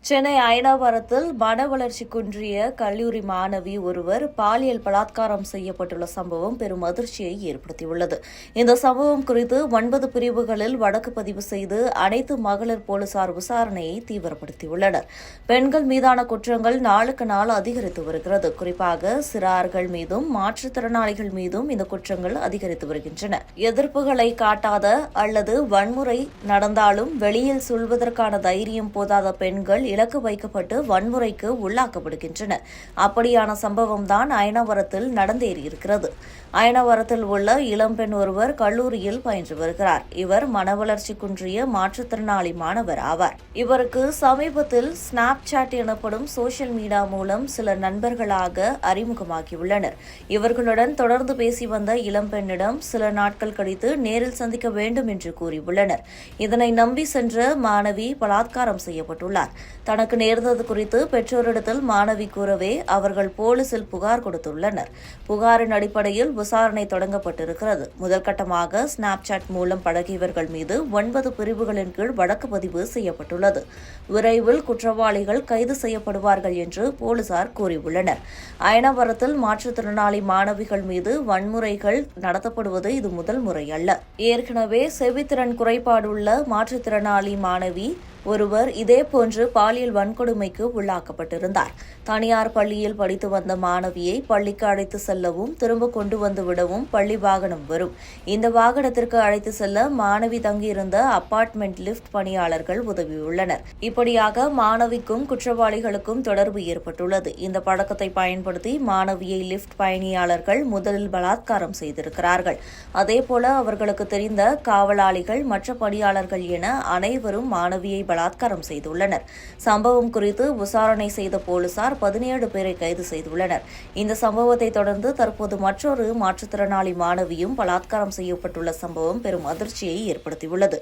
சென்னை அயனாவரத்தில் மன வளர்ச்சி குன்றிய கல்லூரி மாணவி ஒருவர் பாலியல் பலாத்காரம் செய்யப்பட்டுள்ள சம்பவம் பெரும் அதிர்ச்சியை ஏற்படுத்தியுள்ளது. இந்த சம்பவம் குறித்து 9 பிரிவுகளில் வழக்கு பதிவு செய்து அனைத்து மகளிர் போலீசார் விசாரணையை தீவிரப்படுத்தியுள்ளனர். பெண்கள் மீதான குற்றங்கள் நாளுக்கு நாள் அதிகரித்து வருகிறது. குறிப்பாக சிறார்கள் மீதும் மாற்றுத்திறனாளிகள் மீதும் இந்த குற்றங்கள் அதிகரித்து வருகின்றன. எதிர்ப்புகளை காட்டாத அல்லது வன்முறை நடந்தாலும் வெளியில் சொல்வதற்கான தைரியம் போதாத பெண்கள் இலக்கு வைக்கப்பட்டு வன்முறைக்கு உள்ளாக்கப்படுகின்றனர். அப்படியான சம்பவம் தான் அயனாவரத்தில் நடந்தேறியிருக்கிறது. அயனாவரத்தில் உள்ள இளம்பெண் ஒருவர் கல்லூரியில் பயின்று வருகிறார். இவர் மனவளர்ச்சி குன்றிய மாற்றுத்திறனாளி மாணவர் ஆவார். இவருக்கு சமீபத்தில் ஸ்னாப் சாட் எனப்படும் சோசியல் மீடியா மூலம் சில நண்பர்களாக அறிமுகமாகியுள்ளனர். இவர்களுடன் தொடர்ந்து பேசி வந்த இளம்பெண்ணிடம் சில நாட்கள் கழித்து நேரில் சந்திக்க வேண்டும் என்று கூறியுள்ளனர். இதனை நம்பி சென்ற மாணவி பலாத்காரம் செய்யப்பட்டுள்ளார். தனக்கு நேர்ந்தது குறித்து பெற்றோரிடத்தில் மாணவி கூறவே அவர்கள் போலீசில் புகார் கொடுத்துள்ளனர். புகாரின் அடிப்படையில் விசாரணை தொடங்கப்பட்டிருக்கிறது. முதல் கட்டமாக ஸ்னாப் சாட் மூலம் பழகியவர்கள் மீது 9 பிரிவுகளின் கீழ் வழக்கு பதிவு செய்யப்பட்டுள்ளது. விரைவில் குற்றவாளிகள் கைது செய்யப்படுவார்கள் என்று போலீசார் கூறியுள்ளனர். அயனாவரத்தில் மாற்றுத்திறனாளி மாணவிகள் மீது வன்முறைகள் நடத்தப்படுவது இது முதல் முறை அல்ல. ஏற்கனவே செவித்திறன் குறைபாடுள்ள மாற்றுத்திறனாளி மாணவி ஒருவர் இதேபோன்று பாலியல் வன்கொடுமைக்கு உள்ளாக்கப்பட்டிருந்தார். தனியார் பள்ளியில் படித்து வந்த மாணவியை பள்ளிக்கு அழைத்து செல்லவும் திரும்ப கொண்டு வந்து விடவும் பள்ளி வாகனம் வரும். இந்த வாகனத்திற்கு அழைத்து செல்ல மாணவி தங்கியிருந்த அபார்ட்மெண்ட் லிப்ட் பணியாளர்கள் உதவியுள்ளனர். இப்படியாக மாணவிக்கும் குற்றவாளிகளுக்கும் தொடர்பு ஏற்பட்டுள்ளது. இந்த பழக்கத்தை பயன்படுத்தி மாணவியை லிப்ட் பயணியாளர்கள் முதலில் பலாத்காரம் செய்திருக்கிறார்கள். அதேபோல அவர்களுக்கு தெரிந்த காவலாளிகள், மற்ற பணியாளர்கள் என அனைவரும் மாணவியை பலாத்காரம் செய்துள்ளனர். சம்பவம் குறித்து விசாரணை செய்த போலீசார் 17 பேரை கைது செய்துள்ளனர். இந்த சம்பவத்தை தொடர்ந்து தற்போது மற்றொரு மாற்றுத்திறனாளி மாணவியும் பலாத்காரம் செய்யப்பட்டுள்ள சம்பவம் பெரும் அதிர்ச்சியை ஏற்படுத்தியுள்ளது.